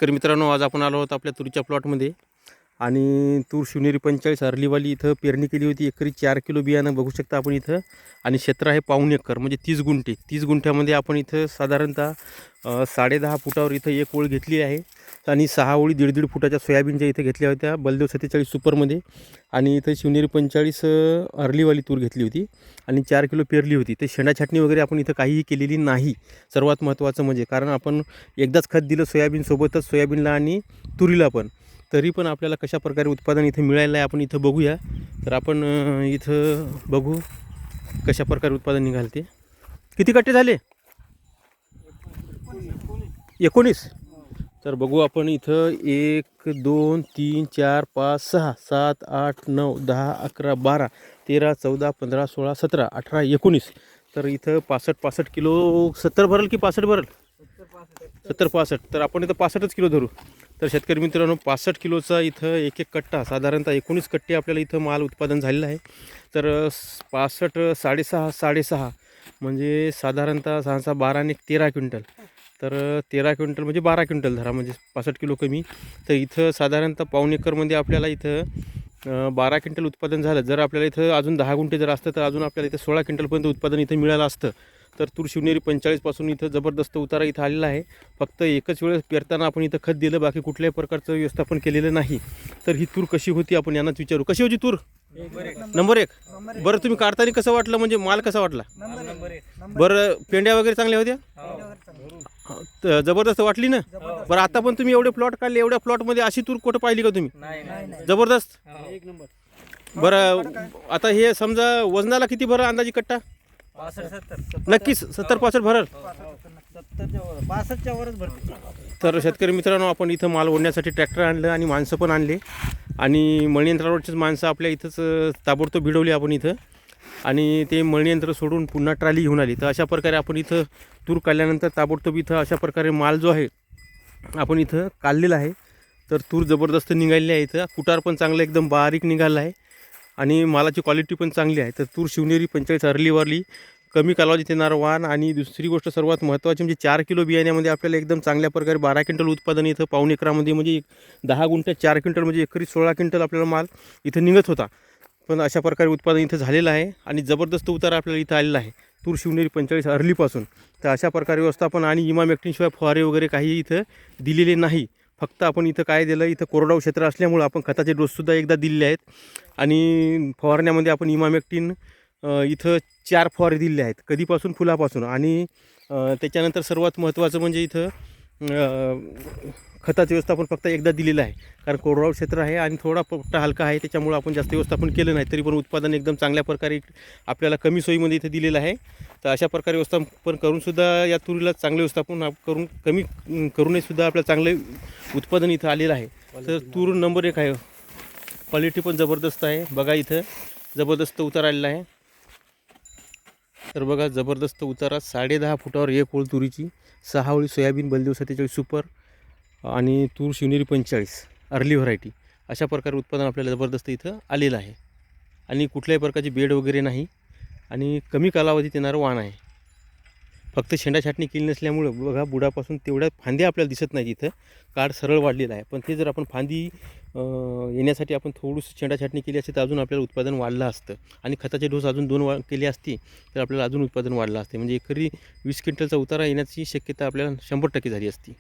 शेतकरी मित्रांनो, आज आपण आलो आहोत आपल्या तुरीच्या प्लॉटमध्ये आणि तूर शिवनेरी 45 अर्लीवाली इथं पेरणी केली होती. एकरी 4 किलो बियाणं बघू शकता आपण इथं. आणि क्षेत्र आहे पाऊण एकर म्हणजे 30 गुंठे. 30 गुंठ्यामध्ये आपण इथं साधारणतः 10.5 फुटावर इथं एक ओळ घेतली आहे आणि 6 ओळी 1.5 फुटाच्या सोयाबीनच्या इथं घेतल्या होत्या बलदेव 47 सुपरमध्ये. आणि इथं शिवनेरी 45 अर्लीवाली तूर घेतली होती आणि 4 किलो पेरली होती. ते शेंडा छाटणी वगैरे आपण इथं काहीही केलेली नाही. सर्वात महत्त्वाचं म्हणजे कारण आपण एकदाच खत दिलं सोयाबीनसोबतच, सोयाबीनला आणि तुरीला पण, तरी पण आपल्याला कशा प्रकारे उत्पादन इथं मिळालं आहे आपण इथं बघूया. तर आपण इथं बघू कशा प्रकारे उत्पादन निघालं ते. किती कट्टे झाले? 19. तर बघू आपण इथं 1 2 3 4 5 6 7 8 9 10 11 12 13 14 15 16 17 18 19. तर इथं 65 किलो 70 भरल की 65 भरल? 70-65. तर आपण इथं 65च किलो धरू. तर शेतकरी मित्रांनो, 65 किलोचा इथं एक कट्टा साधारणतः 19 कट्टे आपल्याला इथं माल उत्पादन झालेलं आहे. तर 65 6.5 म्हणजे साधारणतः 6 12 आणि 13 क्विंटल. तर 13 क्विंटल म्हणजे 12 क्विंटल धरा, म्हणजे 65 किलो कमी. तर इथं साधारणतः पाऊण एकरमध्ये आपल्याला इथं 12 क्विंटल उत्पादन झालं. जर आपल्याला इथं अजून 10 गुंठे जर असतं तर अजून आपल्याला इथं 16 क्विंटलपर्यंत उत्पादन इथं मिळालं असतं. तर तूर शिवनेरी 45 पासून इथं जबरदस्त उतारा इथं आलेला आहे. फक्त एकच वेळेस पेरताना आपण इथं खत दिलं, बाकी कुठल्याही प्रकारचं व्यवस्थापन केलेलं नाही. तर ही तूर कशी होती आपण यांनाच विचारू. कशी होती तूर? नंबर 1. बरं, तुम्ही काढताना कसं वाटलं, म्हणजे माल कसा वाटला? बरं, पेंड्या वगैरे चांगल्या होत्या? जबरदस्त वाटली ना? बरं, आता पण तुम्ही एवढे प्लॉट काढले, एवढ्या प्लॉटमध्ये अशी तूर कुठं पाहिली का तुम्ही? जबरदस्त. बरं, आता हे समजा वजनाला किती भरल अंदाजी कट्टा? 65-70. नक्कीच 70-65 भरल. 65च्या वरच भरते. तर शेतकरी मित्रांनो, आपण इथं माल ओढण्यासाठी ट्रॅक्टर आणलं आणि माणसं पण आणले आणि मळणी यंत्रावरचीच माणसं आपल्या इथंच ताबडतोब भिडवली आपण इथं. आणि ते मळणी यंत्र सोडून पुन्हा ट्राली घेऊन आली. तर अशा प्रकारे आपण इथं तूर काढल्यानंतर ताबडतोब इथं अशा प्रकारे माल जो आहे आपण इथं काढलेला आहे. तर तूर जबरदस्त निघालेली आहे. इथं कुटार पण चांगलं एकदम बारीक निघालं आहे आणि मालाची क्वालिटी पण चांगली आहे. तर तूर शिवनेरी 45 अर्लीवाली कमी कालावधीत येणारं वाण. आणि दुसरी गोष्ट सर्वात महत्त्वाची म्हणजे 4 किलो बियाण्यामध्ये आपल्याला एकदम चांगल्या प्रकारे 12 क्विंटल उत्पादन इथं पाऊण एकरामध्ये, म्हणजे 10 गुंठ्यात 4 क्विंटल म्हणजे एकरी 16 क्विंटल आपल्याला माल इथं निघत होता. पण अशा प्रकारे उत्पादन इथं झालेलं आहे आणि जबरदस्त उतारा आपल्याला इथं आलेला आहे तूर शिवनेरी 45 अर्लीपासून. तर अशा प्रकारे व्यवस्थापन आणि इमामेक्टिनशिवाय फवारे वगैरे काही इथं दिलेले नाही. फक्त आपण इथं काय दिलं, इथं कोरडवाहू क्षेत्र असल्यामुळं आपण खताचे डोससुद्धा एकदा दिलेले आहेत. आणि फवारण्यामध्ये आपण इमामेक्टिन इथं 4 फवारे दिलेले आहेत, कधीपासून? फुलापासून. आणि त्याच्यानंतर सर्वात महत्त्वाचं म्हणजे इथं खताचं व्यवस्थापन फक्त एकदा दिलेलं आहे, कारण कोरडवाहू क्षेत्र आहे आणि थोडा पोट्टा हलका आहे, त्याच्यामुळं आपण जास्त व्यवस्थापन केलं नाही. तरी पण उत्पादन एकदम चांगल्या प्रकारे आपल्याला कमी सोयीमध्ये इथं दिलेलं आहे. तर अशा प्रकारे व्यवस्थापन करूनसुद्धा या तुरीला चांगले व्यवस्थापन करून कमी करूनहीसुद्धा आपल्याला चांगले उत्पादन इथं आलेलं आहे. तर तूर नंबर 1 आहे. क्वालिटी पण जबरदस्त आहे. बघा इथं जबरदस्त उतार आलेला आहे. तर बघा जबरदस्त उतारा. 10.5 फुटावर एक ओळ तुरीची, 6 ओळी सोयाबीन बलदेव 47 सुपर आणि तूर शिवनेरी 45 अर्ली व्हरायटी. अशा प्रकारे उत्पादन आपल्याला जबरदस्त इथं आलेलं आहे आणि कुठल्याही प्रकारची बेड वगैरे नाही आणि कमी कालावधीत येणारं वाण आहे. फक्त शेंडा छाटणी केली नसल्यामुळं बघा बुडापासून तेवढ्या फांद्या आपल्याला दिसत नाही. इथं काड सरळ वाढलेला आहे, पण ते जर आपण फांदी येण्यासाठी आपण थोडंसं शेंडा छाटणी केली असती तर अजून आपल्याला उत्पादन वाढलं असतं. आणि खताचे डोस अजून 2 केले असती तर आपल्याला अजून उत्पादन वाढलं असते. म्हणजे एकरी 20 क्विंटलचा उतारा येण्याची शक्यता आपल्याला 100% झाली असती.